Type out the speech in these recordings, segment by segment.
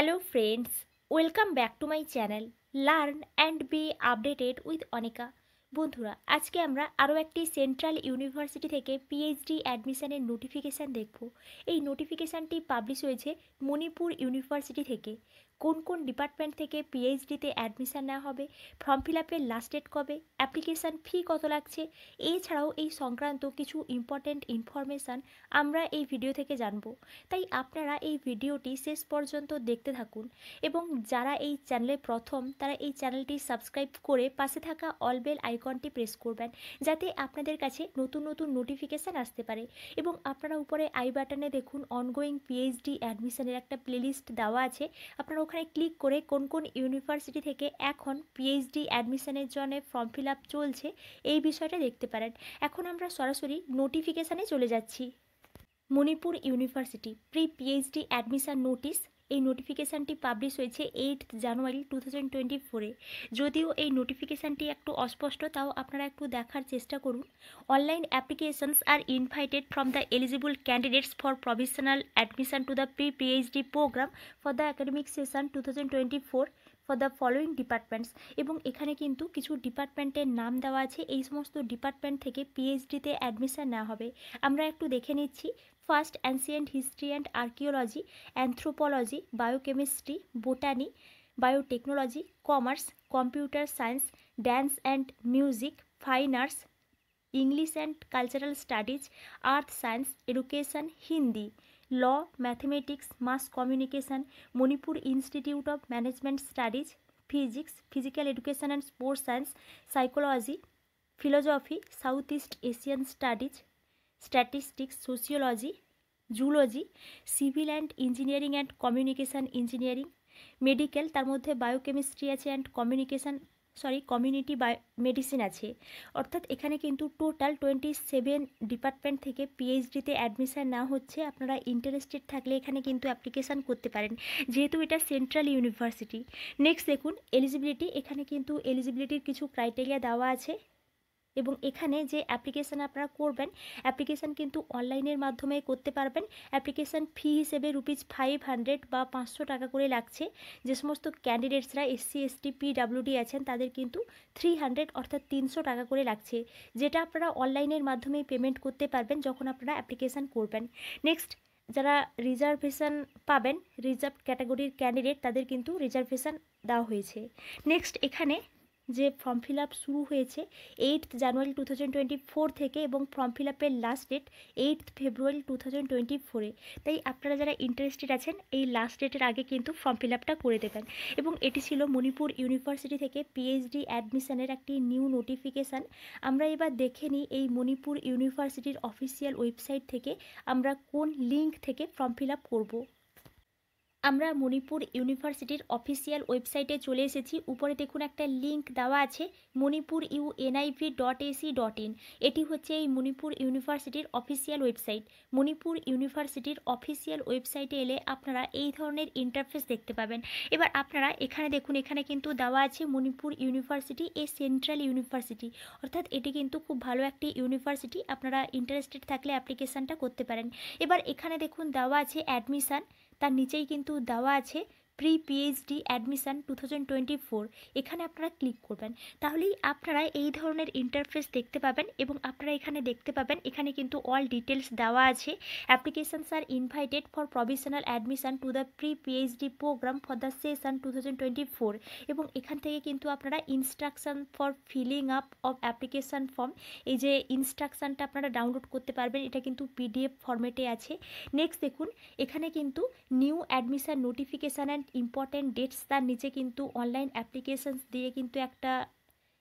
Hello friends, welcome back to my channel Learn and be updated with Anika. বন্ধুরা আজকে আমরা আরও একটি সেন্ট্রাল ইউনিভার্সিটি থেকে পিএইচডি অ্যাডমিশনের নোটিফিকেশান দেখব। এই নোটিফিকেশানটি পাবলিশ হয়েছে মণিপুর ইউনিভার্সিটি থেকে। কোন কোন ডিপার্টমেন্ট থেকে পিএইচডিতে অ্যাডমিশান নেওয়া হবে, ফর্ম ফিল আপের লাস্ট ডেট কবে, অ্যাপ্লিকেশান ফি কত লাগছে, এছাড়াও এই সংক্রান্ত কিছু ইম্পর্ট্যান্ট ইনফরমেশান আমরা এই ভিডিও থেকে জানব। তাই আপনারা এই ভিডিওটি শেষ পর্যন্ত দেখতে থাকুন এবং যারা এই চ্যানেলে প্রথম তারা এই চ্যানেলটি সাবস্ক্রাইব করে পাশে থাকা অল বেল আইকনটি প্রেস করবেন, যাতে আপনাদের কাছে নতুন নতুন নোটিফিকেশান আসতে পারে। এবং আপনারা উপরে আই বাটনে দেখুন অনগোয়িং পিএইচডি অ্যাডমিশনের একটা প্লেলিস্ট দেওয়া আছে। আপনারা ওখানে ক্লিক করে কোন কোন ইউনিভার্সিটি থেকে এখন পিএইচডি অ্যাডমিশনের জন্য ফর্ম ফিল আপ চলছে এই বিষয়টা দেখতে পারেন। এখন আমরা সরাসরি নোটিফিকেশানে চলে যাচ্ছি। Manipur university pre PhD admission notice, এই নোটিফিকেশানটি পাবলিশ হয়েছে 8 জানুয়ারি 2024-এ। যদিও এই নোটিফিকেশানটি একটু অস্পষ্ট, তাও আপনারা একটু দেখার চেষ্টা করুন। Online applications are invited from the eligible candidates for provisional admission to the pre PhD programme for the academic session 2024 for the following departments. এবং এখানে কিন্তু কিছু ডিপার্টমেন্টের নাম দেওয়া আছে। এই সমস্ত ডিপার্টমেন্ট থেকে পিএইচডিতে অ্যাডমিশন নেওয়া হবে। আমরা একটু দেখে নিচ্ছি। First ancient history and archaeology, anthropology, biochemistry, botany, biotechnology, commerce, computer science, dance and music, fine arts, English and cultural studies, earth science, education, Hindi, law, mathematics, mass communication, Manipur institute of management studies, physics, physical education and sports science, psychology, philosophy, south east Asian studies, statistics, sociology, zoology, civil and engineering and communication engineering, medical, তার মধ্যে biochemistry আছে and community medicine আছে। অর্থাৎ এখানে কিন্তু total 27 department থেকে পিএইচডিতে admission নেওয়া হচ্ছে। আপনারা ইন্টারেস্টেড থাকলে এখানে কিন্তু অ্যাপ্লিকেশান করতে পারেন, যেহেতু এটা সেন্ট্রাল ইউনিভার্সিটি। নেক্সট দেখুন এলিজিবিলিটি। এখানে কিন্তু এলিজিবিলিটির কিছু ক্রাইটেরিয়া দেওয়া আছে এবং এখানে যে অ্যাপ্লিকেশান আপনারা করবেন, অ্যাপ্লিকেশান কিন্তু অনলাইনের মাধ্যমে করতে পারবেন। অ্যাপ্লিকেশান ফি হিসেবে ₹500 বা 500 টাকা করে লাগছে। যে সমস্ত ক্যান্ডিডেটসরা এসসি এসটি পিডাব্লিউডি আছেন তাদের কিন্তু 300 অর্থাৎ 300 টাকা করে লাগছে, যেটা আপনারা অনলাইনের মাধ্যমেই পেমেন্ট করতে পারবেন যখন আপনারা অ্যাপ্লিকেশান করবেন। নেক্সট, যারা রিজার্ভেশন পাবেন, রিজার্ভ ক্যাটাগরির ক্যান্ডিডেট, তাদের কিন্তু রিজার্ভেশন দেওয়া হয়েছে। নেক্সট, এখানে যে ফর্ম ফিল আপ শুরু হয়েছে 8 জানুয়ারি 2024 থেকে এবং ফর্ম ফিল আপের লাস্ট ডেট 8 ফেব্রুয়ারি 2024-এ। তাই আপনারা যারা ইন্টারেস্টেড আছেন এই লাস্ট ডেটের আগে কিন্তু ফর্ম ফিল আপটা করে দেবেন। এবং এটি ছিল মণিপুর ইউনিভার্সিটি থেকে পিএইচডি অ্যাডমিশনের একটি নিউ নোটিফিকেশান। আমরা এবার দেখে নিই এই মণিপুর ইউনিভার্সিটির অফিসিয়াল ওয়েবসাইট থেকে আমরা কোন লিঙ্ক থেকে ফর্ম ফিল আপ করবো। আমরা মণিপুর ইউনিভার্সিটির অফিসিয়াল ওয়েবসাইটে চলে এসেছি। উপরে দেখুন একটা লিঙ্ক দেওয়া আছে manipur.univ.ac.in। এটি হচ্ছে এই মণিপুর ইউনিভার্সিটির অফিসিয়াল ওয়েবসাইট। মণিপুর ইউনিভার্সিটির অফিসিয়াল ওয়েবসাইটে এলে আপনারা এই ধরনের ইন্টারফেস দেখতে পাবেন। এবার আপনারা এখানে দেখুন, এখানে কিন্তু দেওয়া আছে Manipur university a central university, অর্থাৎ এটি কিন্তু খুব ভালো একটি ইউনিভার্সিটি। আপনারা ইন্টারেস্টেড থাকলে অ্যাপ্লিকেশানটা করতে পারেন। এবার এখানে দেখুন দেওয়া আছে অ্যাডমিশান, তার নিচেই কিন্তু দেওয়া আছে প্রি পিএইচডি অ্যাডমিশান 2024। এখানে আপনারা ক্লিক করবেন, তাহলেই আপনারা এই ধরনের ইন্টারফেস দেখতে পাবেন। এবং আপনারা এখানে দেখতে পাবেন এখানে কিন্তু অল ডিটেলস দেওয়া আছে। Applications are invited for provisional admission to the pre PhD programme for the session 2024। এবং এখান থেকে কিন্তু আপনারা instruction for filling up of application form, এই যে ইনস্ট্রাকশানটা আপনারা ডাউনলোড করতে পারবেন, এটা কিন্তু পিডিএফ ফরম্যাটে আছে। নেক্সট দেখুন এখানে কিন্তু new admission notification and important dates, তার নিচে কিন্তু অনলাইন অ্যাপ্লিকেশানস দিয়ে কিন্তু একটা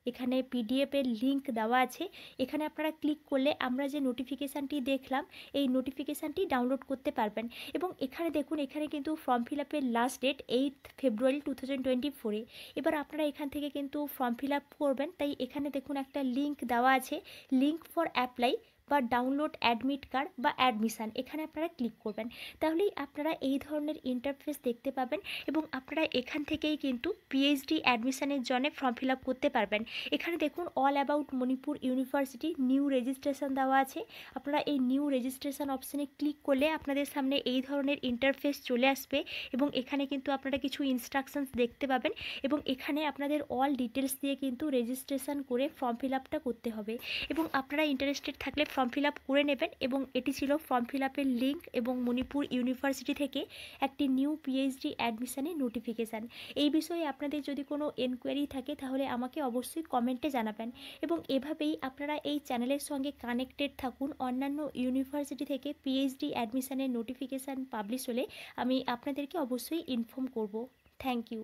এখানে পিডিএফের লিঙ্ক দেওয়া আছে। এখানে আপনারা ক্লিক করলে আমরা যে নোটিফিকেশানটি দেখলাম এই নোটিফিকেশানটি ডাউনলোড করতে পারবেন। এবং এখানে দেখুন এখানে কিন্তু ফর্ম ফিল আপের লাস্ট ডেট 8 ফেব্রুয়ারি 2024-এ। এবার আপনারা এখান থেকে কিন্তু ফর্ম ফিল আপ করবেন। তাই এখানে দেখুন একটা লিঙ্ক দেওয়া আছে, লিঙ্ক ফর অ্যাপ্লাই বা ডাউনলোড অ্যাডমিট কার্ড বা অ্যাডমিশান, এখানে আপনারা ক্লিক করবেন। তাহলেই আপনারা এই ধরনের ইন্টারফেস দেখতে পাবেন এবং আপনারা এখান থেকেই কিন্তু পিএইচডি অ্যাডমিশানের জন্য ফর্ম ফিল আপ করতে পারবেন। এখানে দেখুন all about Manipur university new registration দেওয়া আছে। আপনারা এই নিউ রেজিস্ট্রেশন অপশানে ক্লিক করলে আপনাদের সামনে এই ধরনের ইন্টারফেস চলে আসবে এবং এখানে কিন্তু আপনারা কিছু ইনস্ট্রাকশনস দেখতে পাবেন এবং এখানে আপনাদের অল ডিটেলস দিয়ে কিন্তু রেজিস্ট্রেশন করে ফর্ম ফিল আপটা করতে হবে এবং আপনারা ইন্টারেস্টেড থাকলে ফর্ম ফিল আপ করে নেবেন। এবং এটি ছিল ফর্ম ফিল আপের লিঙ্ক এবং মণিপুর ইউনিভার্সিটি থেকে একটি নিউ পিএইচডি অ্যাডমিশনের নোটিফিকেশান। এই বিষয়ে আপনাদের যদি কোনো এনকোয়ারি থাকে তাহলে আমাকে অবশ্যই কমেন্টে জানাবেন এবং এভাবেই আপনারা এই চ্যানেলের সঙ্গে কানেক্টেড থাকুন। অন্যান্য ইউনিভার্সিটি থেকে পিএইচডি অ্যাডমিশনের নোটিফিকেশান পাবলিশ হলে আমি আপনাদেরকে অবশ্যই ইনফর্ম করব। Thank you.